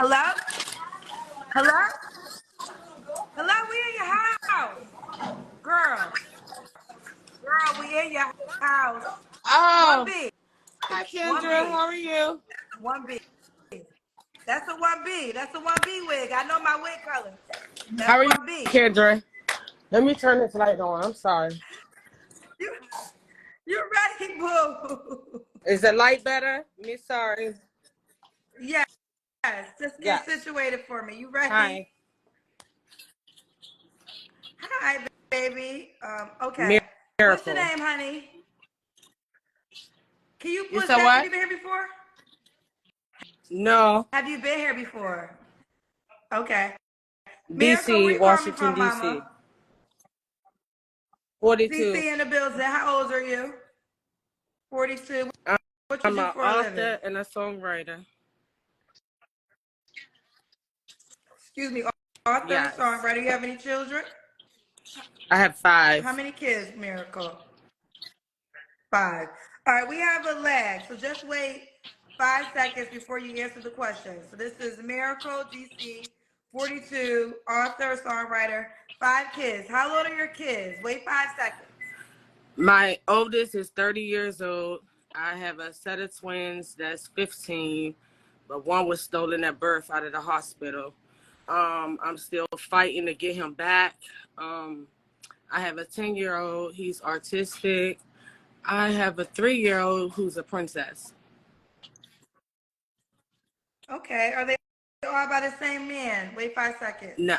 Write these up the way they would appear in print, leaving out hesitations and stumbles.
Hello? Hello? Hello, we in your house. Girl. Girl, we in your house. One Oh, B. hi One Kendra. B. How are you? One B. That's a 1B. That's a 1B wig. I know my wig color. How That's are you, 1B. Kendra? Let me turn this light on. I'm sorry. You you ready, boo? Is the light better? Me sorry. Yes. Just get Yes. situated for me. You ready? Hi. Hi, baby. Okay. What's your Miracle. name, honey? Can you You push said that? Have you what? been here before? No. Have you been here before? Okay. Miracle, where DC, you calling me Washington, from, DC. mama? 42. DC in the building. How old are you? 42. I'm What you I'm do an for a living? author and a songwriter. Excuse me, author and Yes. songwriter. You have any children? I have How 5. many kids, Miracle? 5. All right, we have a lag, so just wait 5 seconds before you answer the question. So this is Miracle DC, 42, author, songwriter, 5 kids. How old are your kids? Wait 5 seconds. My oldest is 30 years old. I have a set of twins that's 15, but one was stolen at birth out of the hospital. I'm still fighting to get him back. I have a 10-year-old. He's artistic. I have a 3-year-old who's a princess. Okay, are they all by the same man? Wait 5 seconds. No.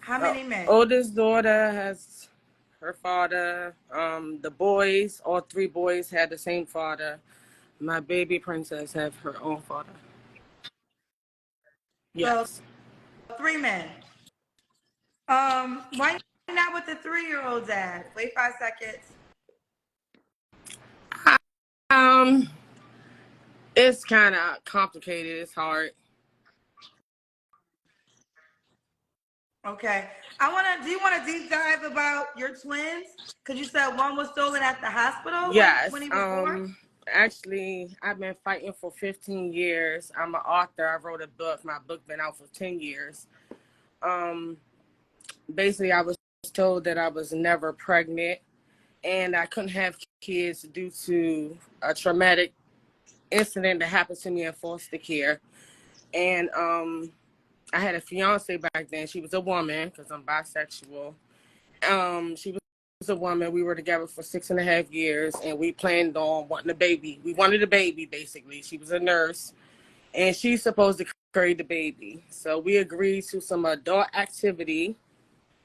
How The many men? oldest daughter has her father. The boys, all 3 boys, had the same father. My baby princess have her own father. So Yes. 3 men. Why not with the 3-year-old dad? Wait 5 seconds. Um, it's kind of complicated. It's hard. Okay. Do you want to deep dive about your twins? Because you said one was stolen at the hospital when Yes. he was born? Actually, I've been fighting for 15 years. I'm an author. I wrote a book. My book been out for 10 years. Um, Basically, I was told that I was never pregnant and I couldn't have kids due to a traumatic incident that happened to me in foster care. And I had a fiance back then. She was a woman because I'm bisexual. She was a woman. We were together for 6.5 years, and we planned on wanting a baby. We wanted a baby, basically. She was a nurse, and she's supposed to carry the baby. So we agreed to some adult activity,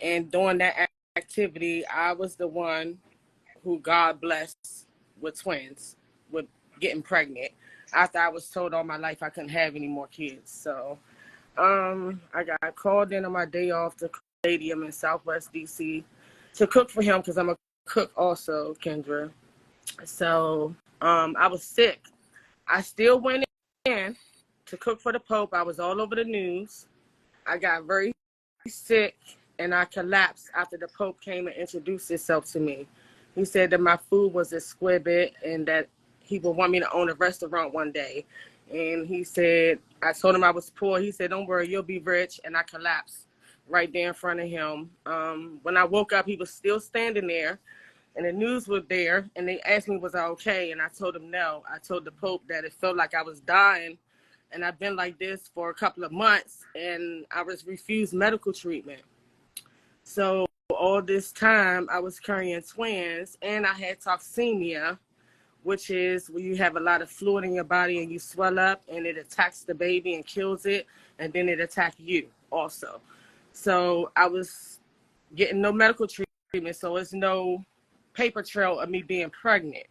and during that activity, I was the one who God blessed with twins, with getting pregnant. After I was told all my life I couldn't have any more kids, so I got called in on my day off to stadium in Southwest DC to cook for him because I'm a cook also, Kendra. So I was sick. I still went in to cook for the Pope. I was all over the news. I got very sick and I collapsed after the Pope came and introduced himself to me. He said that my food was exquisite and that he would want me to own a restaurant one day. And he said, I told him I was poor. He said, don't worry, you'll be rich. And I collapsed right there in front of him. When I woke up, he was still standing there and the news was there. And they asked me, was I okay? And I told him no. I told the Pope that it felt like I was dying. And I've been like this for a couple of months and I was refused medical treatment. So all this time I was carrying twins and I had toxemia, which is where you have a lot of fluid in your body and you swell up and it attacks the baby and kills it, and then it attacks you also. So I was getting no medical treatment, so it's no paper trail of me being pregnant.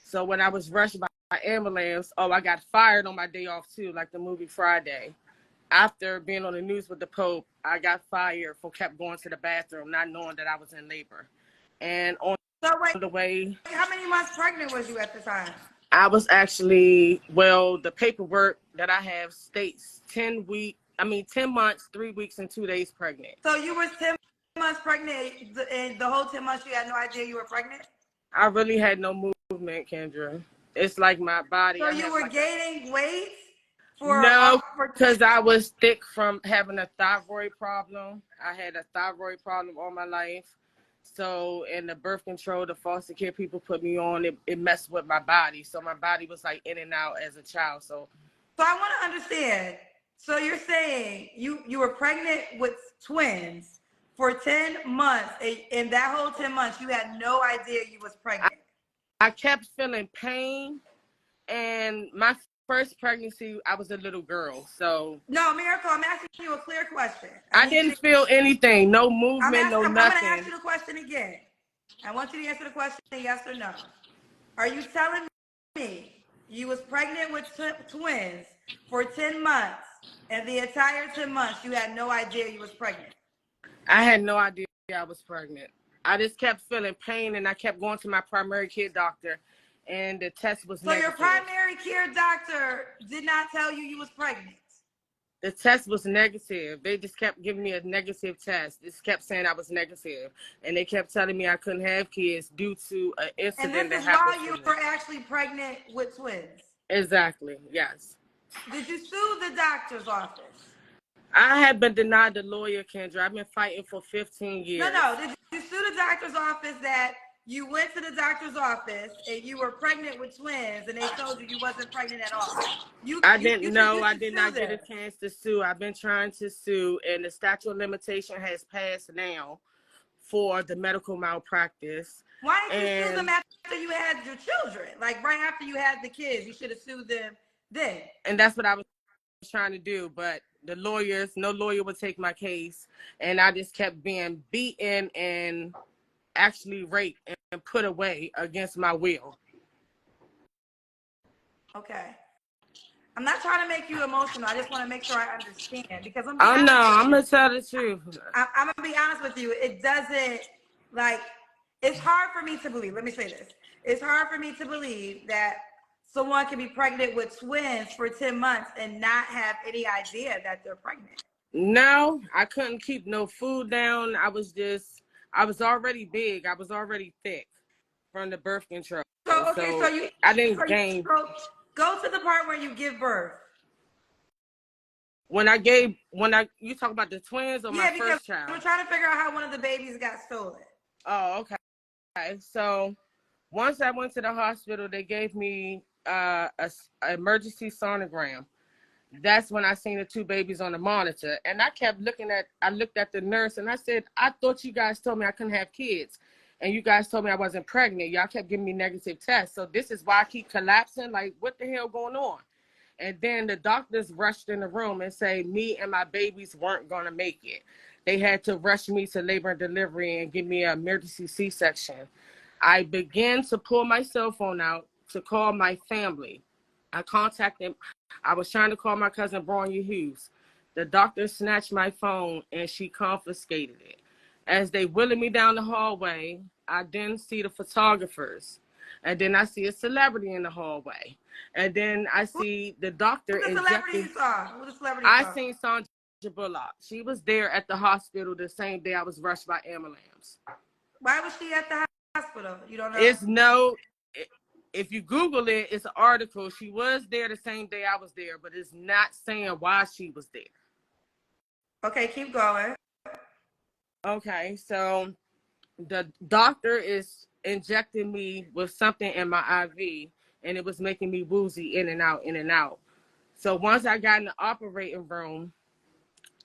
So when I was rushed by ambulance, I got fired on my day off too, like the movie Friday. After being on the news with the Pope, I got fired for kept going to the bathroom, not knowing that I was in labor. And on So wait, the way, how many months pregnant was you at the time? I was actually, well, the paperwork that I have states 10 months, 3 weeks, and 2 days pregnant. So you were 10 months pregnant, and the whole 10 months you had no idea you were pregnant? I really had no movement, Kendra. It's like my body. So I you have were like gaining weight no, for because I was thick from having a thyroid problem. I had a thyroid problem all my life. So, in the birth control, the foster care people put me on, it messed with my body. So, my body was like in and out as a child. So I want to understand. So you're saying you were pregnant with twins for 10 months. In that whole 10 months, you had no idea you was pregnant. I kept feeling pain. And my first pregnancy, I was a little girl. So, No, Miracle, I'm asking you a clear question. I didn't feel anything, no movement, no I'm going to nothing. ask you the question again. I want you to answer the question yes or no. Are you telling me you was pregnant with twins for 10 months, and the entire 10 months you had no idea you was pregnant? I had no idea I was pregnant. I just kept feeling pain, and I kept going to my primary care doctor, and the test was negative. So your primary care doctor did not tell you was pregnant? The test was negative. They just kept giving me a negative test. Just kept saying I was negative. And they kept telling me I couldn't have kids due to an incident and this that is happened. while you were actually pregnant with twins? Exactly, yes. Did you sue the doctor's office? I had been denied the lawyer, Kendra. I've been fighting for 15 years. No. Did you sue the doctor's office that you went to the doctor's office and you were pregnant with twins and they told you you wasn't pregnant at all? I didn't know. I did not get a chance to sue. I've been trying to sue, and the statute of limitation has passed now for the medical malpractice. Why didn't you sue them after you had your children? Like right after you had the kids, you should have sued them then. And that's what I was trying to do, but no lawyer would take my case, and I just kept being beaten and actually raped and put away against my will. Okay. I'm not trying to make you emotional. I just want to make sure I understand, because I'm going to tell the truth. I'm going to be honest with you. It doesn't, like, it's hard for me to believe. Let me say this. It's hard for me to believe that someone can be pregnant with twins for 10 months and not have any idea that they're pregnant. No, I couldn't keep no food down. I was already big. I was already thick from the birth control. So I didn't gain. Go to the part where you give birth. You talk about the twins or my first child? We're trying to figure out how one of the babies got stolen. Oh, okay. So once I went to the hospital, they gave me an emergency sonogram. That's when I seen the two babies on the monitor. And I looked at the nurse and I said, I thought you guys told me I couldn't have kids. And you guys told me I wasn't pregnant. Y'all kept giving me negative tests. So this is why I keep collapsing. Like, what the hell going on? And then the doctors rushed in the room and say me and my babies weren't going to make it. They had to rush me to labor and delivery and give me an emergency C-section. I began to pull my cell phone out to call my family. I was trying to call my cousin Bronya Hughes. The doctor snatched my phone and she confiscated it. As they wheeled me down the hallway, I then see the photographers. And then I see a celebrity in the hallway. And then I see the doctor injecting. Who the celebrity I seen Sandra Bullock. She was there at the hospital the same day I was rushed by ambulance. Why was she at the hospital? You don't know? If you Google it, it's an article. She was there the same day I was there, but it's not saying why she was there. Okay, keep going. Okay, so the doctor is injecting me with something in my IV, and it was making me woozy in and out. So once I got in the operating room,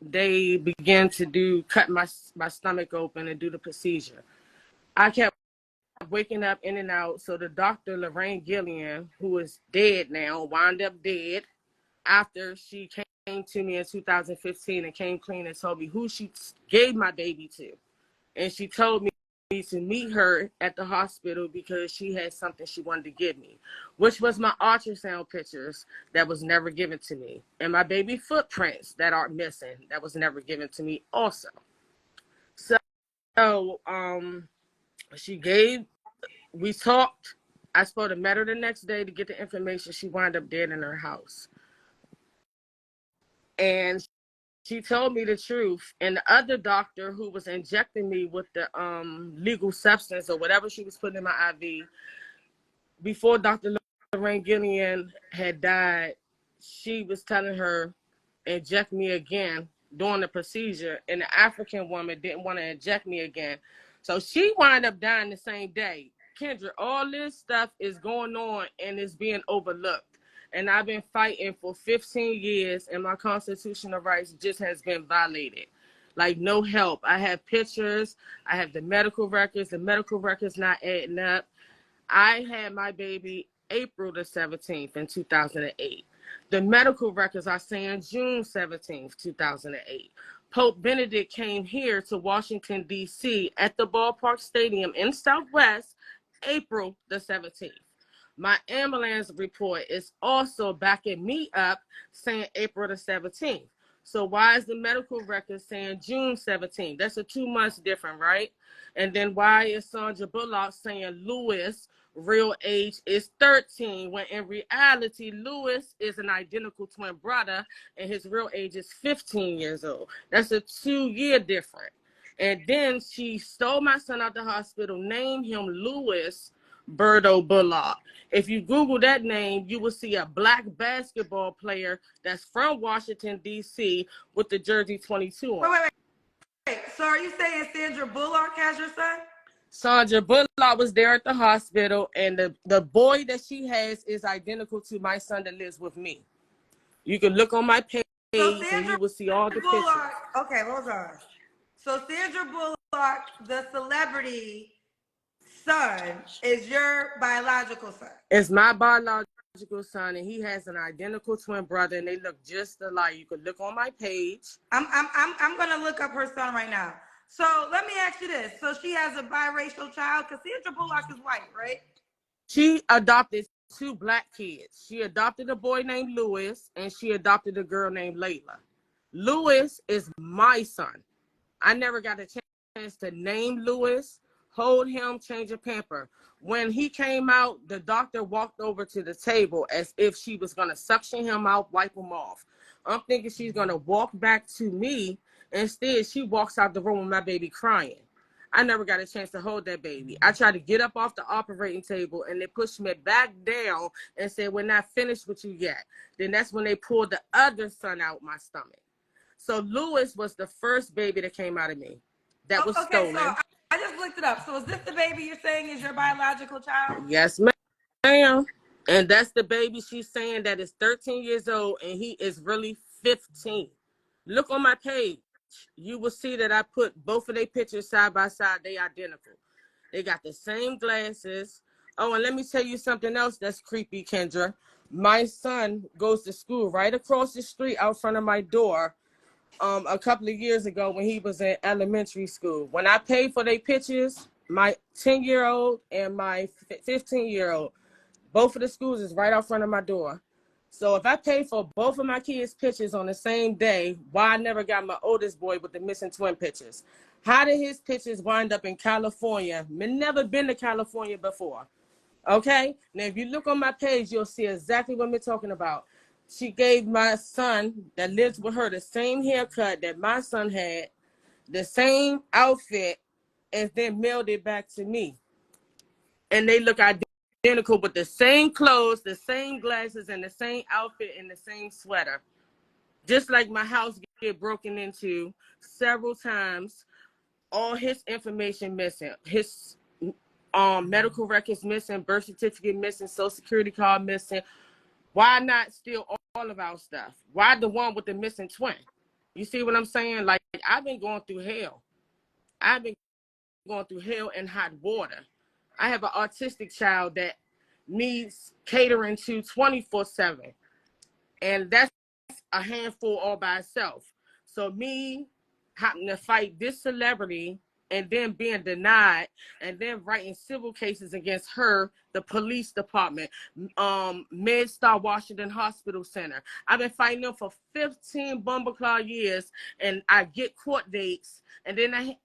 they began to cut my stomach open and do the procedure. I kept waking up in and out. So the doctor, Lorraine Gillian, who is dead now, wound up dead after she came to me in 2015 and came clean and told me who she gave my baby to. And she told me to meet her at the hospital because she had something she wanted to give me, which was my ultrasound pictures that was never given to me, and my baby footprints that are missing that was never given to me also. So we talked. I supposed to met her the next day to get the information. She wound up dead in her house. And she told me the truth. And the other doctor who was injecting me with the legal substance or whatever she was putting in my IV, before Dr. Lorraine Gillian had died, she was telling her, inject me again during the procedure, and the African woman didn't want to inject me again. So she wound up dying the same day. Kendra, all this stuff is going on and it's being overlooked. And I've been fighting for 15 years and my constitutional rights just has been violated. Like no help. I have pictures. I have the medical records. The medical records not adding up. I had my baby April the 17th in 2008. The medical records are saying June 17th, 2008. Pope Benedict came here to Washington, D.C. at the Ballpark Stadium in Southwest, April the 17th. My ambulance report is also backing me up saying April the 17th. So why is the medical record saying June 17th? That's a 2 months different, right? And then why is Sandra Bullock saying Lewis real age is 13 when in reality Lewis is an identical twin brother and his real age is 15 years old? That's a 2-year difference. And then she stole my son out the hospital, named him Lewis Birdo Bullock. If you Google that name, you will see a black basketball player that's from Washington, D.C. with the jersey 22 on. Wait. So are you saying Sandra Bullock has your son? Sandra Bullock was there at the hospital, and the boy that she has is identical to my son that lives with me. You can look on my page and you will see all the Bullock, pictures. okay, hold on. So Sandra Bullock, the celebrity son, is your biological son? It's my biological son, and he has an identical twin brother, and they look just alike. You can look on my page. I'm gonna look up her son right now. So let me ask you this. So she has a biracial child, because Sandra Bullock is white, right? She adopted 2 black kids. She adopted a boy named Lewis, and she adopted a girl named Layla. Lewis is my son. I never got a chance to name Lewis, hold him, change a pamper. When he came out, the doctor walked over to the table as if she was going to suction him out, wipe him off. I'm thinking she's going to walk back to me. Instead, she walks out the room with my baby crying. I never got a chance to hold that baby. I tried to get up off the operating table, and they pushed me back down and said, we're not finished with you yet. Then that's when they pulled the other son out my stomach. So Lewis was the first baby that came out of me that was stolen. So I just looked it up. So is this the baby you're saying is your biological child? Yes, ma'am. And that's the baby she's saying that is 13 years old, and he is really 15. Look on my page. You will see that I put both of their pictures side by side. They identical. They got the same glasses. Oh, and let me tell you something else that's creepy, Kendra. My son goes to school right across the street out front of my door a couple of years ago when he was in elementary school. When I paid for their pictures, my 10-year-old and my 15-year-old, both of the schools is right out front of my door. So if I pay for both of my kids' pictures on the same day, why I never got my oldest boy with the missing twin pictures? How did his pictures wind up in California? Never been to California before. Okay? Now, if you look on my page, you'll see exactly what we're talking about. She gave my son that lives with her the same haircut that my son had, the same outfit, and then mailed it back to me. And they look identical with the same clothes, the same glasses, and the same outfit and the same sweater. Just like my house get broken into several times, all his information missing. His medical records missing, birth certificate missing, social security card missing. Why not steal all of our stuff? Why the one with the missing twin? You see what I'm saying? Like, I've been going through hell. I've been going through hell and hot water. I have an autistic child that needs catering to 24/7. And that's a handful all by itself. So me having to fight this celebrity and then being denied and then writing civil cases against her, the police department, MedStar Washington Hospital Center. I've been fighting them for 15 bumbleclaw years, and I get court dates, and then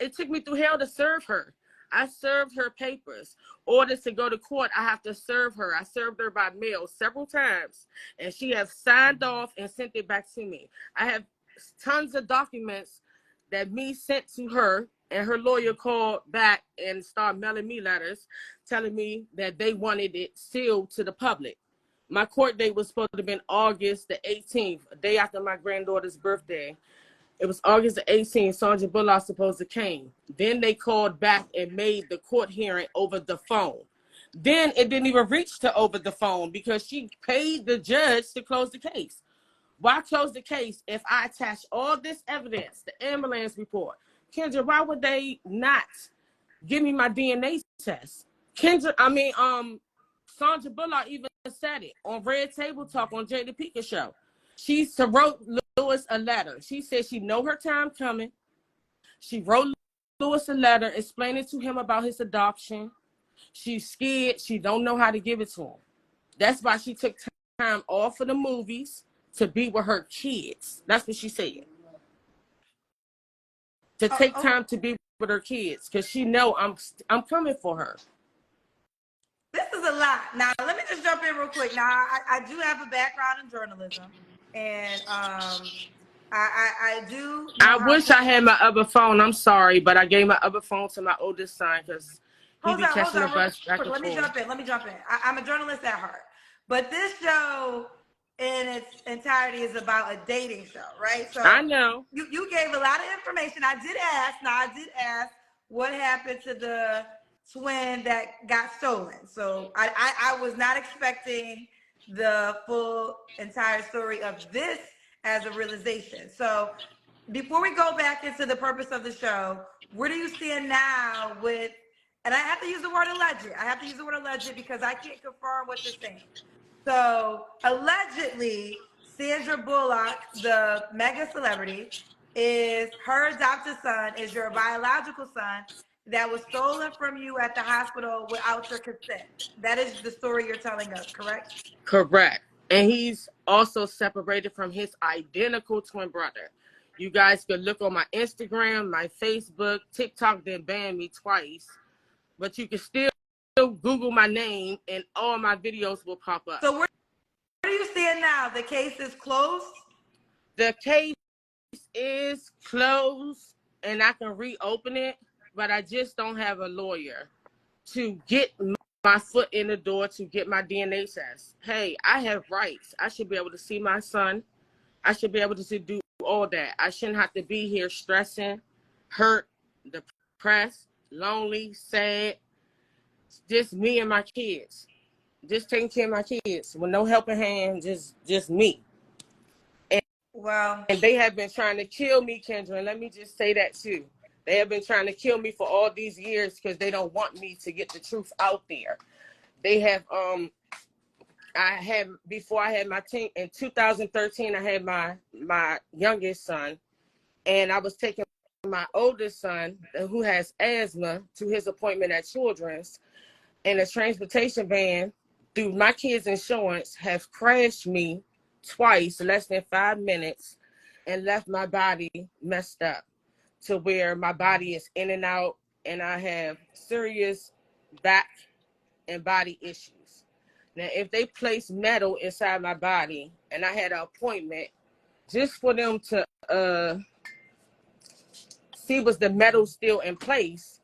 it took me through hell to serve her. I served her papers. Orders to go to court, I have to serve her. I served her by mail several times, and she has signed off and sent it back to me. I have tons of documents that me sent to her And her lawyer called back and started mailing me letters telling me that they wanted it sealed to the public. My court date was supposed to have been August the 18th, a day after my granddaughter's birthday. It was August the 18th. Sandra Bullock supposed to came. Then they called back and made the court hearing over the phone. Then it didn't even reach to over the phone because she paid the judge to close the case. Why close the case if I attach all this evidence, the ambulance report? Kendra, why would they not give me my DNA test? Sandra Bullock even said it on Red Table Talk on Jada Pinkett show. She wrote Lewis a letter. She said she know her time coming. She wrote Lewis a letter explaining to him about his adoption. She's scared. She don't know how to give it to him. That's why she took time off of the movies to be with her kids. That's what she said. To take time to be with her kids because she know I'm coming for her. This is a lot. Now, let me just jump in real quick. Now, I do have a background in journalism, and I do. I wish I had my other phone. I'm sorry, but I gave my other phone to my oldest son because he be catching the bus back and forth. Let me jump in. I'm a journalist at heart, but this show in its entirety is about a dating show, right? So I know. You gave a lot of information. I did ask what happened to the twin that got stolen. So I was not expecting the full entire story of this as a realization. So before we go back into the purpose of the show, where do you stand now with, and I have to use the word alleged, because I can't confirm what you're saying. So allegedly, Sandra Bullock, the mega celebrity, is her adopted son, is your biological son that was stolen from you at the hospital without your consent. That is the story you're telling us, correct? Correct. And he's also separated from his identical twin brother. You guys could look on my Instagram, my Facebook, TikTok didn't ban me twice, but you can still Google my name and all my videos will pop up. So where do you stand now? The case is closed? The case is closed and I can reopen it, but I just don't have a lawyer to get my foot in the door to get my DNA test. Hey, I have rights. I should be able to see my son. I should be able to do all that. I shouldn't have to be here stressing, hurt, depressed, lonely, sad. Just me and my kids. Just taking care of my kids with no helping hand, just me. And they have been trying to kill me, Kendra. And let me just say that too. They have been trying to kill me for all these years because they don't want me to get the truth out there. They have before I had my teen in 2013, I had my youngest son, and I was taking my oldest son who has asthma to his appointment at Children's, and a transportation van through my kids' insurance have crashed me twice, less than 5 minutes, and left my body messed up to where my body is in and out, and I have serious back and body issues. Now, if they place metal inside my body, and I had an appointment just for them to see was the metal still in place,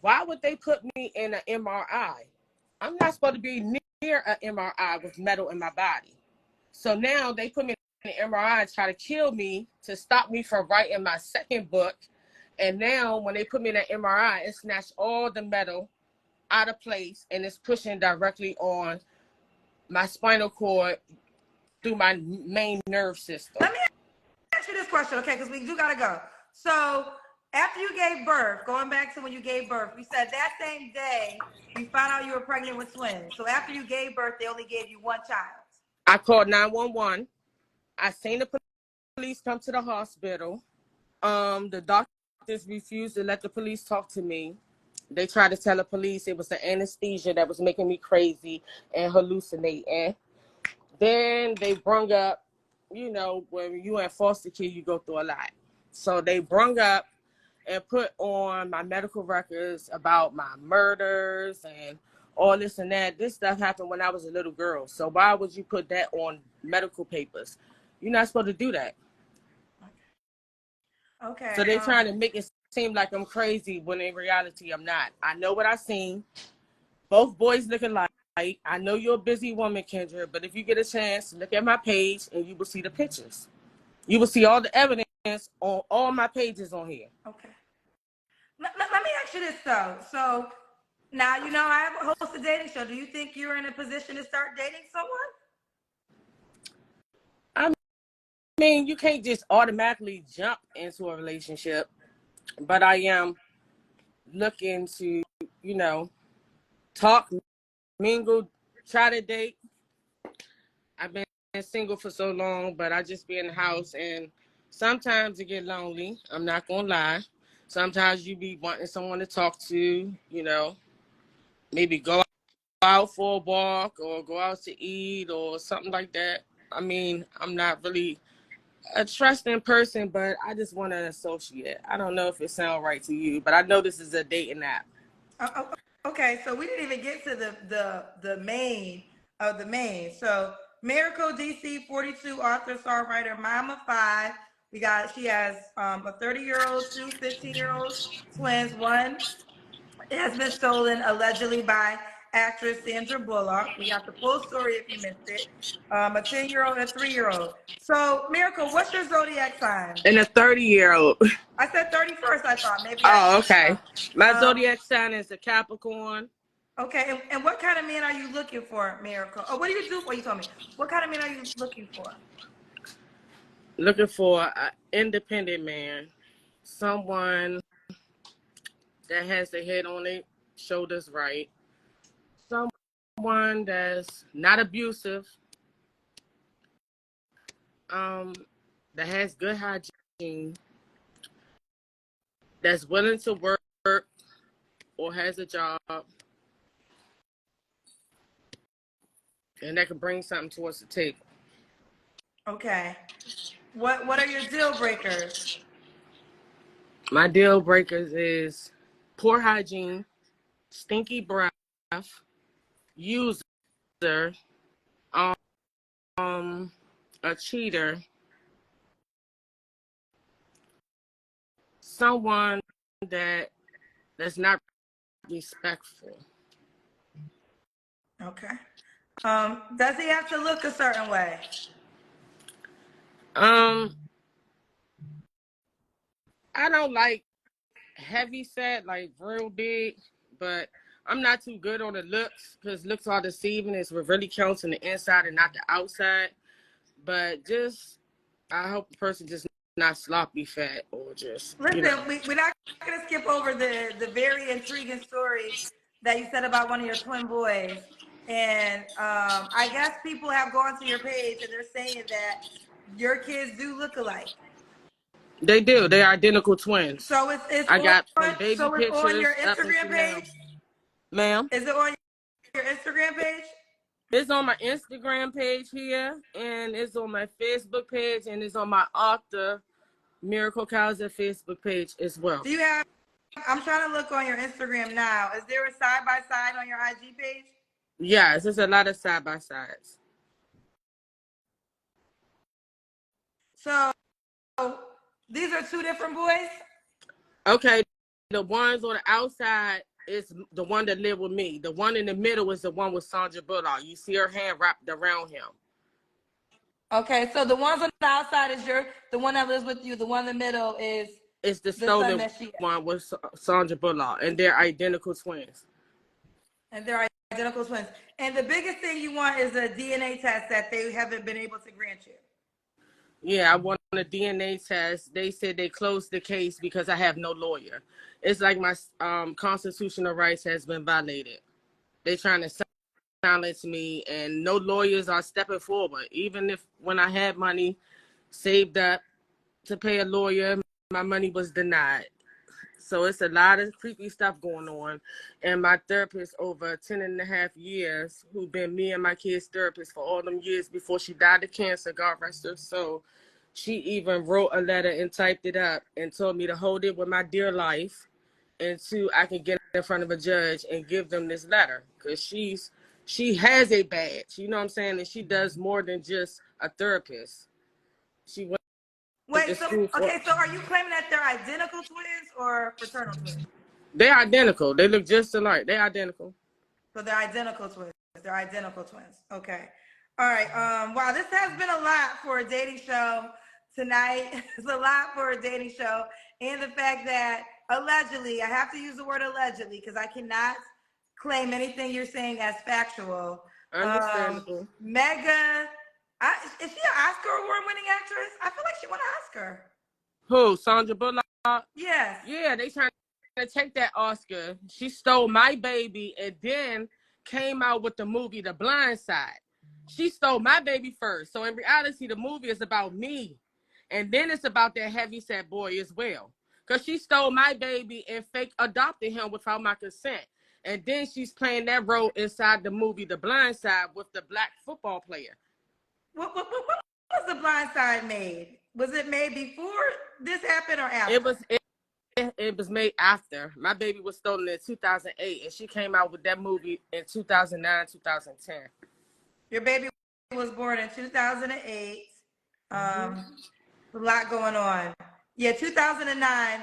why would they put me in an MRI? I'm not supposed to be near an MRI with metal in my body. So now they put me in an MRI and try to kill me to stop me from writing my second book. And now when they put me in an MRI, it snatched all the metal out of place and it's pushing directly on my spinal cord through my main nerve system. Let me ask you this question, okay, because we do gotta go. So after you gave birth, going back to when you gave birth, you said that same day you found out you were pregnant with twins. So after you gave birth, they only gave you one child. I called 911. I seen the police come to the hospital. The doctors refused to let the police talk to me. They tried to tell the police it was the anesthesia that was making me crazy and hallucinating. Then they brung up, when you in foster care, you go through a lot. So they brung up and put on my medical records about my murders and all this and that. This stuff happened when I was a little girl. So why would you put that on medical papers? You're not supposed to do that. Okay. So they're trying to make it seem like I'm crazy when in reality I'm not. I know what I seen. Both boys looking like. I know you're a busy woman, Kendra, but if you get a chance, look at my page and you will see the pictures. You will see all the evidence on all my pages on here. Okay. Let me ask you this though. So now you know I host a dating show. Do you think you're in a position to start dating someone? I mean, you can't just automatically jump into a relationship, but I am looking to, talk, mingle, try to date. I've been single for so long, but I just be in the house, and sometimes it get lonely. I'm not gonna lie. Sometimes you be wanting someone to talk to, maybe go out for a walk or go out to eat or something like that. I mean, I'm not really a trusting person, but I just want an associate. I don't know if it sounds right to you, but I know this is a dating app. Okay, so we didn't even get to the main of the main. So Miracle DC 42 author, star writer, mom of 5. She has a 30-year-old, 2 15-year-old twins. One has been stolen allegedly by actress Sandra Bullock. We got the full story if you missed it. A 10-year-old and a 3-year-old. So Miracle, what's your zodiac sign? And a 30-year-old. I said 31st, I thought. Maybe okay. My zodiac sign is a Capricorn. Okay, and what kind of man are you looking for, Miracle? Oh, what do you do for? You told me. What kind of man are you looking for? Looking for an independent man. Someone that has their head on their shoulders right. Someone that's not abusive. That has good hygiene. That's willing to work or has a job. And that can bring something towards the table. Okay. What are your deal breakers? My deal breakers is poor hygiene, stinky breath, user, a cheater, someone that's not respectful. Okay. Does he have to look a certain way? I don't like heavy set, like real big, but I'm not too good on the looks because looks are deceiving. It's what really counts in the inside and not the outside. But I hope the person just not sloppy fat or just. Listen, we're not going to skip over the very intriguing story that you said about one of your twin boys. And I guess people have gone to your page and they're saying that your kids do look alike. They do. They're identical twins. So it's I got from baby so it's pictures on your up Instagram page? Ma'am? Is it on your Instagram page? It's on my Instagram page here, and it's on my Facebook page, and it's on my author, Miracle Kaiser Facebook page as well. Do you have, I'm trying to look on your Instagram now. Is there a side-by-side on your IG page? Yes, there's a lot of side-by-sides. So these are two different boys? Okay, the ones on the outside is the one that lived with me. The one in the middle is the one with Sandra Bullock. You see her hand wrapped around him. Okay, so the ones on the outside is the one that lives with you. The one in the middle is the stolen one with Sandra Bullock, and they're identical twins. And they're identical twins. And the biggest thing you want is a DNA test that they haven't been able to grant you. Yeah, I want a DNA test. They said they closed the case because I have no lawyer. It's like my constitutional rights has been violated. They're trying to silence me, and no lawyers are stepping forward. Even if when I had money saved up to pay a lawyer, my money was denied. So it's a lot of creepy stuff going on. And my therapist over 10 and a half years, who been me and my kid's therapist for all them years before she died of cancer, God rest her soul, she even wrote a letter and typed it up and told me to hold it with my dear life until I can get in front of a judge and give them this letter. Because she has a badge, you know what I'm saying? And she does more than just a therapist. She went Went Wait, to so, school for. okay, so are you claiming that they're identical twins or fraternal twins? They're identical. They look just alike. They're identical. So they're identical twins. They're identical twins. Okay. All right. Wow, this has been a lot for a dating show tonight. It's a lot for a dating show. And the fact that allegedly, I have to use the word allegedly because I cannot claim anything you're saying as factual. Understandable. Mega, is she an Oscar award winning actress? I feel like she won an Oscar. Who? Sandra Bullock? Yes. Yeah, they trying to take that Oscar. She stole my baby and then came out with the movie The Blind Side. She stole my baby first. So in reality, the movie is about me. And then it's about that heavyset boy as well. Because she stole my baby and fake adopted him without my consent. And then she's playing that role inside the movie The Blind Side with the black football player. What was The Blind Side made? Was it made before this happened or after? It was made after. My baby was stolen in 2008, and she came out with that movie in 2009, 2010. Your baby was born in 2008. A lot going on. Yeah, 2009,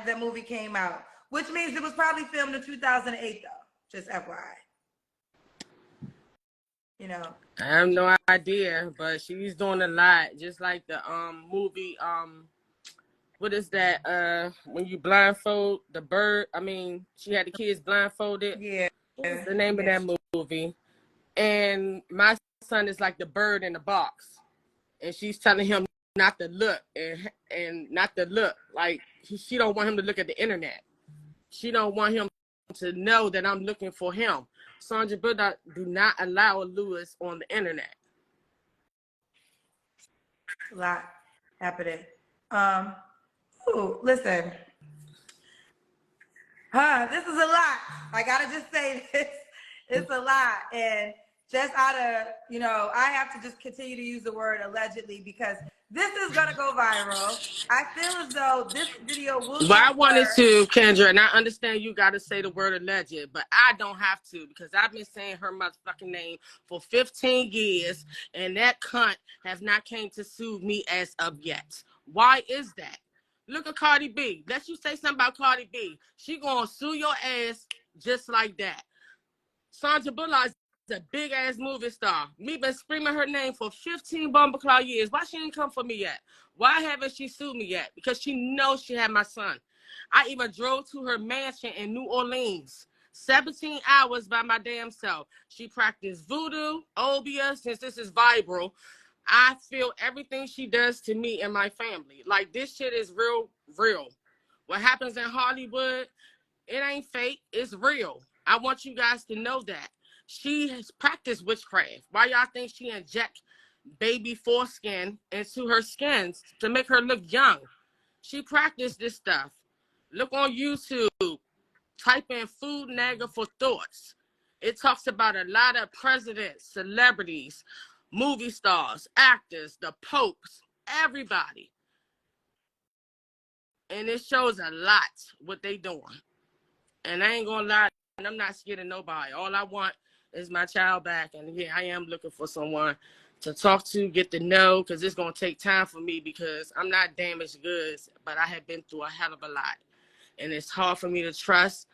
that movie came out, which means it was probably filmed in 2008, though. Just FYI. You know. I have no idea, but she's doing a lot, just like the movie what is that? When you blindfold the bird. I mean, she had the kids blindfolded. Yeah. What's the name of that movie? And my son is like the bird in the box, and she's telling him not to look and not to look. Like she don't want him to look at the internet. She don't want him to know that I'm looking for him. Sandra Bullock do not allow Lewis on the internet. A lot happening. Ooh, listen. This is a lot. I gotta just say this. It's a lot. And just out of, I have to just continue to use the word allegedly because this is gonna go viral. I feel as though this video will. Well, I wanted to, Kendra, and I understand you gotta say the word alleged, but I don't have to because I've been saying her motherfucking name for 15 years, and that cunt has not came to sue me as of yet. Why is that? Look at Cardi B. Let you say something about Cardi B. She gonna sue your ass just like that. Sandra Bullock is a big ass movie star. Me been screaming her name for 15 bumbleclaw years. Why she ain't come for me yet? Why haven't she sued me yet? Because she knows she had my son. I even drove to her mansion in New Orleans. 17 hours by my damn self. She practiced voodoo, obia, since this is viral. I feel everything she does to me and my family. Like, this shit is real, real. What happens in Hollywood, it ain't fake. It's real. I want you guys to know that. She has practiced witchcraft. Why y'all think she inject baby foreskin into her skins to make her look young? She practiced this stuff. Look on YouTube. Type in Food Nagger for Thoughts. It talks about a lot of presidents, celebrities, movie stars, actors, the popes, everybody. And it shows a lot what they doing. And I ain't gonna lie, I'm not scared of nobody. All I want is my child back. And yeah, I am looking for someone to talk to, get to know, because it's gonna take time for me because I'm not damaged goods, but I have been through a hell of a lot. And it's hard for me to trust,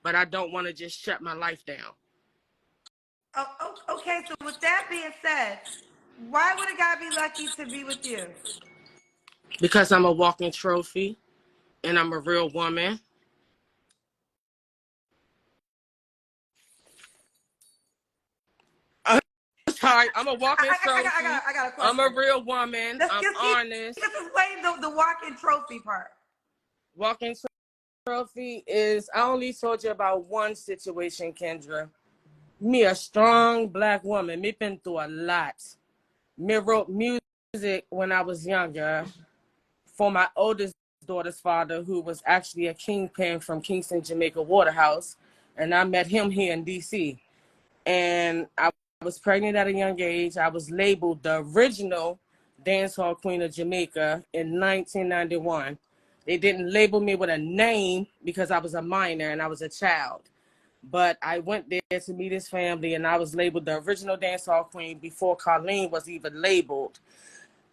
but I don't want to just shut my life down. Oh, okay, so with that being said, why would a guy be lucky to be with you? Because I'm a walking trophy and I'm a real woman. Sorry, I'm a walking trophy. I got a question. I'm a real woman. I'm honest. Let's explain the walking trophy part. Walking trophy is, I only told you about one situation, Kendra. Me, a strong black woman. Me been through a lot. Me wrote music when I was younger for my oldest daughter's father, who was actually a kingpin from Kingston, Jamaica Waterhouse. And I met him here in D.C. And I was pregnant at a young age. I was labeled the original dancehall queen of Jamaica in 1991. They didn't label me with a name because I was a minor and I was a child. But I went there to meet his family, and I was labeled the original dancehall queen before Colleen was even labeled.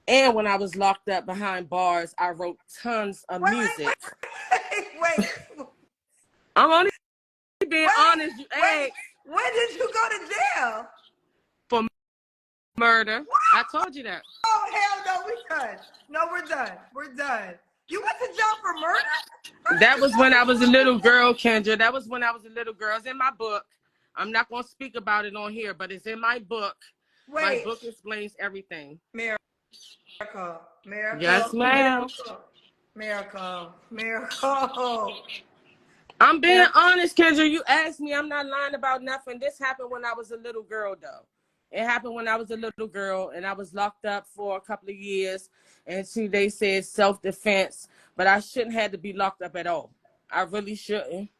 And when I was locked up behind bars, I wrote tons of Wait, music. wait, I'm only being honest. You wait. asked When did you go to jail? for murder. What? I told you that. Oh, hell no, we're done. No, we're done. We're done. You went to jail for murder? How did That you was go when I to was a jail little for murder? girl, Kendra. That was when I was a little girl. It's in my book. I'm not going to speak about it on here, but it's in my book. My Wait, book explains everything. miracle, Yes, miracle, ma'am. miracle, miracle, miracle. I'm being Miracle. honest, Kendra. You asked me. I'm not lying about nothing. This happened when I was a little girl, though. It happened when I was a little girl, and I was locked up for a couple of years. And see, they said self-defense, but I shouldn't have to be locked up at all. I really shouldn't.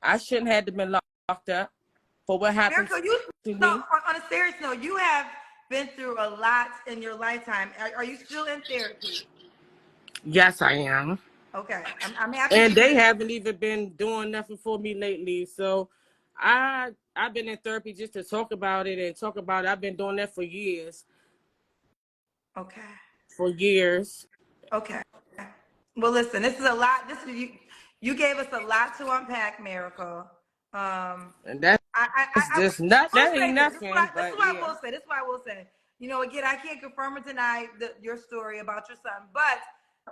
I shouldn't have to been locked up for what happened Miracle, you to no, me. on a serious note, you have been through a lot in your lifetime. Are you still in therapy? Yes, I am. Okay, I'm happy to And they hear that. haven't even been doing nothing for me lately. So I've been in therapy just to talk about it and talk about it. I've been doing that for years. Okay. For years. Okay. Well, listen, this is a lot. This is you. You gave us a lot to unpack, Miracle. And that's I just not will that ain't say this. nothing, This is but what I yeah. will say. This is what I will say. You know, again, I can't confirm or deny your story about your son, but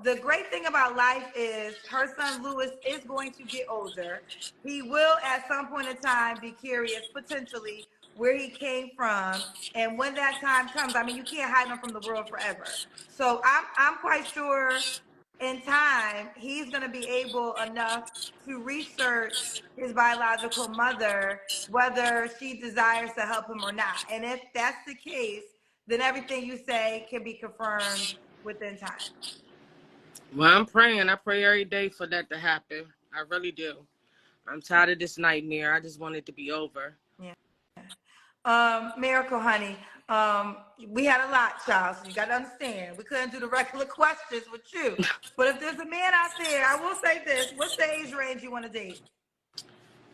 the great thing about life is her son Lewis is going to get older. He will at some point in time be curious, potentially, where he came from. And when that time comes, I mean, you can't hide him from the world forever. So I'm quite sure in time he's going to be able enough to research his biological mother, whether she desires to help him or not. And if that's the case, then everything you say can be confirmed within time. Well, I'm praying. I pray every day for that to happen. I really do. I'm tired of this nightmare. I just want it to be over. Yeah. Miracle, honey. We had a lot, child. So you got to understand, we couldn't do the regular questions with you. But if there's a man out there, I will say this: what's the age range you want to date?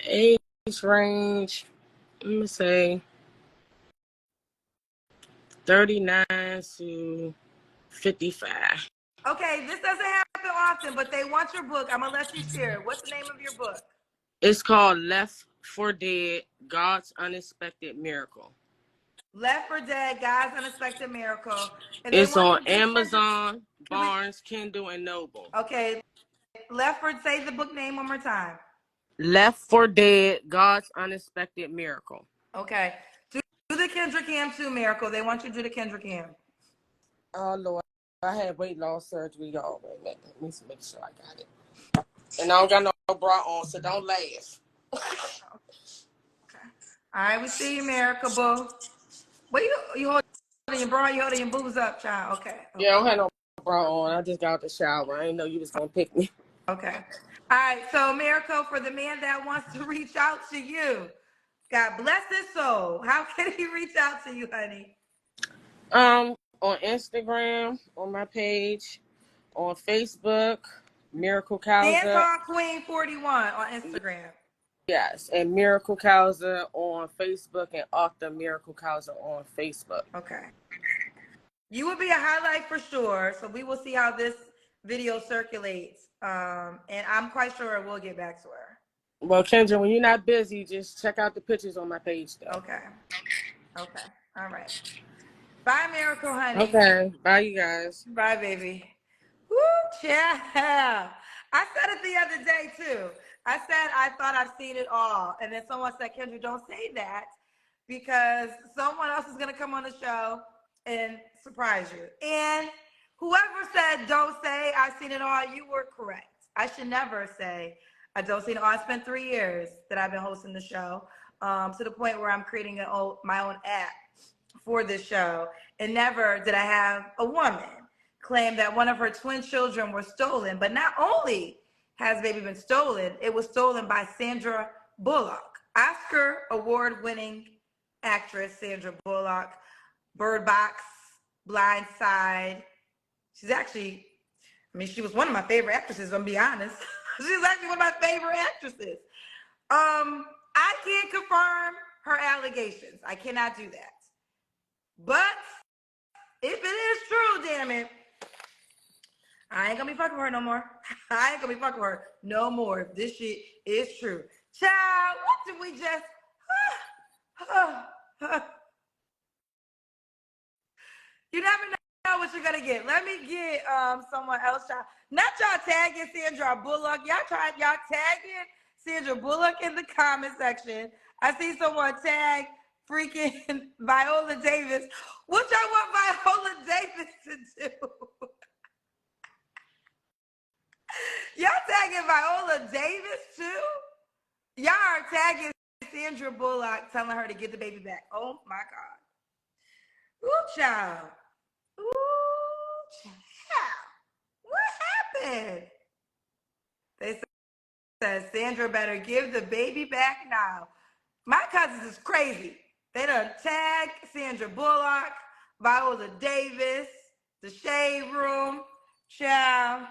Age range, let me say 39 to 55. Okay, this doesn't happen often, but they want your book. I'm gonna let you share it. What's the name of your book? It's called Left for Dead, God's Unexpected Miracle. Left for Dead, God's Unexpected Miracle. And they It's want on you to Amazon, can we, Barnes, Kindle, and Noble. okay, Left for, say the book name one more time. Left for Dead, God's Unexpected Miracle. Okay. Do the Kendra Cam too, Miracle. They want you to do the Kendra Cam. Oh, Lord. I had weight loss surgery, y'all. Wait a minute. Let me make sure I got it. And I don't got no bra on, so don't laugh. Okay. All right, we see you, Miracle Boo. What you holding your bra? You holding your boobs up, child? Okay. Yeah, I don't have no bra on. I just got out the shower. I didn't know you was going to pick me. Okay. All right. So, Miracle, for the man that wants to reach out to you, God bless his soul. How can he reach out to you, honey? On Instagram, on my page, on Facebook, Miracle Dance Causa. Hall Queen 41 on Instagram. Yes, and Miracle Causa on Facebook and Author Miracle Causa on Facebook. Okay. You will be a highlight for sure. So we will see how this video circulates. And I'm quite sure we'll get back to her. Well, Kendra, when you're not busy, just check out the pictures on my page, though. Okay. Okay. All right. Bye, Miracle, honey. Okay. Bye, you guys. Bye, baby. Woo, child. I said it the other day, too. I said I thought I've seen it all. And then someone said, Kendra, don't say that because someone else is going to come on the show and surprise you. And whoever said, don't say I've seen it all, you were correct. I should never say I don't see it all. I spent 3 years that I've been hosting the show to the point where I'm creating my own app for this show. And never did I have a woman claim that one of her twin children were stolen. But not only has baby been stolen, it was stolen by Sandra Bullock, Oscar award-winning actress Sandra Bullock, Bird Box, Blind Side. She's actually, she was one of my favorite actresses, I'm gonna be honest. She's actually one of my favorite actresses. I can't confirm her allegations. I cannot do that. But If it is true, damn it, I ain't gonna be fucking with her no more. I ain't gonna be fucking with her no more if this shit is true. Child, what did we just? You never know what you're gonna get. Let me get someone else. Child. Not y'all tagging Sandra Bullock. Y'all tagging Sandra Bullock in the comment section. I see someone tag freaking Viola Davis. What y'all want Viola Davis to do? Y'all tagging Viola Davis too? Y'all are tagging Sandra Bullock, telling her to get the baby back. Oh my God. Ooh, child. Ooh, child. What happened? They said Sandra better give the baby back now. My cousins is crazy. They done tagged Sandra Bullock, Viola Davis, the Shade Room. Child.